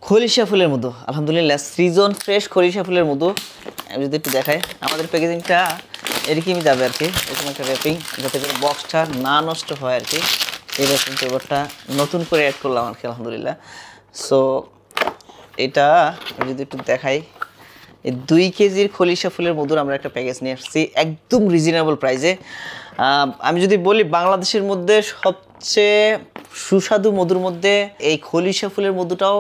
খলিশা ফুলের মধু আলহামদুলিল্লাহ season fresh খলিশা ফুলের মধু আমি যদি একটু দেখাই আমাদের প্যাকেজিংটা এরকমই যাবে আর কি এরকম একটা র্যাপিং যাতে করে বক্সটা না নষ্ট হয় আর কি এরকম পেপারটা নতুন করে অ্যাড করলাম আর কি আলহামদুলিল্লাহ সো এটা আমি যদি একটু দেখাই এই 2 কেজির খলিশা ফুলের মধুর আমরা একটা প্যাকেজ নিয়ে আসছি একদম রিজনেবল প্রাইসে আমি যদি বলি বাংলাদেশের মধ্যে সবচেয়ে সুস্বাদু মধুর মধ্যে এই খলিশা ফুলের মধুটাও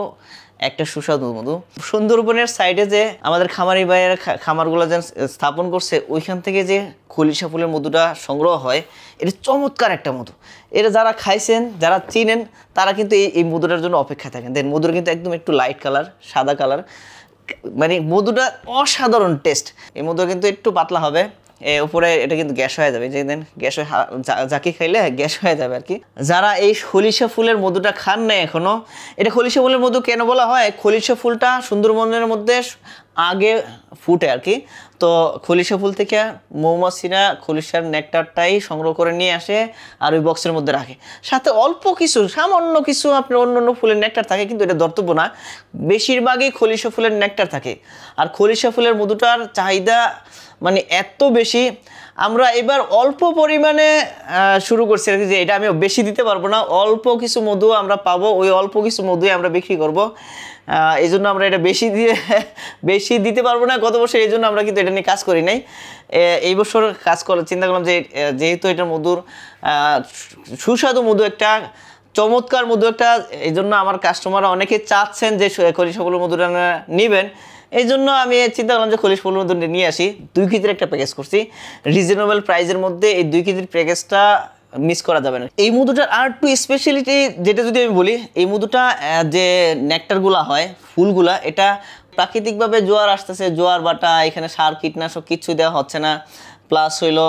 একটা সুস্বাদু মধু সুন্দরবনের সাইডে যে আমাদের খামারি ভাইয়েরা খামারগুলো যেন স্থাপন করছে ওইখান থেকে যে খলিশা ফুলের মধুটা সংগ্রহ হয় এটা চমৎকার একটা মধু এটা যারা খাইছেন যারা চিনেন তারা কিন্তু এই মধুটার জন্য অপেক্ষা থাকেন দেন মধুটা কিন্তু একদম একটু লাইট কালার সাদা কালার মানে মধুটা অসাধারণ টেস্ট এই মধু কিন্তু একটু পাতলা হবে উপরে এটা কিন্তু গ্যাস হয়ে যাবে যে দেন গ্যাস হয়ে জাকি খাইলে গ্যাস হয়ে যাবে আর কি যারা এই খলিশা ফুলের মধুটা খান না এখনো এটা খলিশা ফুলের মধু কেন বলা হয় খলিশা ফুলটা সুন্দরবনের মধ্যে আগে ফুটে আর কি তো খলিশা ফুল থেকে মৌমাছিরা খলিশার নেকটারটাই সংগ্রহ করে নিয়ে আসে আর ওই বক্সের মধ্যে রাখে সাথে অল্প কিছু সামান্য কিছু আপনার অন্য ফুলের নেকটার থাকে কিন্তু এটা ধর্তব্য না বেশিরভাগই খলিশা ফুলের নেকটার থাকে আর খলিশা ফুলের মধুটার চাহিদা মানে এত বেশি আমরা এবার অল্প পরিমাণে শুরু করছি আর কি যে এটা আমি বেশি দিতে পারবো না অল্প কিছু মধু আমরা পাবো ওই অল্প কিছু মধুই আমরা বিক্রি করব এই জন্য আমরা এটা বেশি দিতে পারবো না গত বছর এই জন্য আমরা কিন্তু এটা নিয়ে কাজ করি নাই এই বছর কাজ করে চিন্তা করলাম যে যেহেতু এটা মধুর সুস্বাদু মধু একটা চমৎকার মধু একটা এই জন্য আমার কাস্টমাররা অনেকে চাচ্ছেন যে খলিশা ফুলের মধুটা নেবেন এই জন্য আমি চিন্তা করলাম যে খলিশা ফুলের মধু নিয়ে আসি 2 কেজির একটা প্যাকেজ করছি রিজনেবল প্রাইসের মধ্যে এই 2 কেজির প্যাকেজটা মিস করা যাবে না এই মধুটার আর একটু স্পেশালিটি যেটা যদি আমি বলি এই মধুটা যে নেকটারগুলা হয় ফুলগুলা এটা প্রাকৃতিকভাবে জোয়ার আসতেছে জোয়ার বাটা এখানে সার কীটনাশক কিছু দেওয়া হচ্ছে না প্লাস হইলো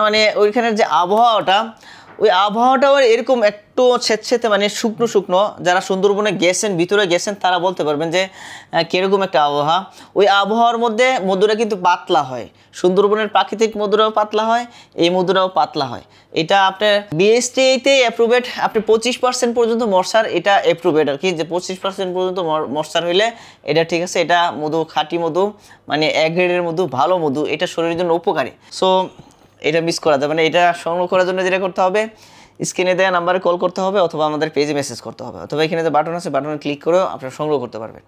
মানে ওইখানের যে আবহাওয়াটা ওই আবহাওয়াটাও এরকম একটু স্বেচ্ছেতে মানে শুকনো শুকনো যারা সুন্দরবনে গেছেন ভিতরে গেছেন তারা বলতে পারবেন যে কীরকম একটা আবহাওয়া ওই আবহাওয়ার মধ্যে মধুরা কিন্তু পাতলা হয় সুন্দরবনের প্রাকৃতিক মধুরাও পাতলা হয় এই মধুরাও পাতলা হয় এটা আপনার বিএসটিআইতে অ্যাপ্রুভেড আপনি 25% পর্যন্ত মশার এটা অ্যাপ্রুভেড আর কি যে 25% পর্যন্ত মশার হইলে এটা ঠিক আছে এটা মধু খাঁটি মধু মানে এক গ্রেডের মধু ভালো মধু এটা শরীরের জন্য উপকারী সো এটা মিস করা যাবে না এটা সংগ্রহ করার জন্য যেটা করতে হবে স্ক্রিনে দেওয়া নাম্বারে কল করতে হবে অথবা আমাদের পেজে মেসেজ করতে হবে অথবা এখানে যে বাটন আছে বাটনে ক্লিক করেও আপনারা সংগ্রহ করতে পারবেন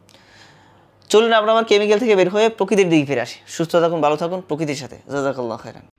চলুন আমরা আমার কেমিক্যাল থেকে বের হয়ে প্রকৃতির দিকে ফিরে আসি সুস্থ থাকুন ভালো থাকুন প্রকৃতির সাথে জাযাকাল্লাহু খাইরান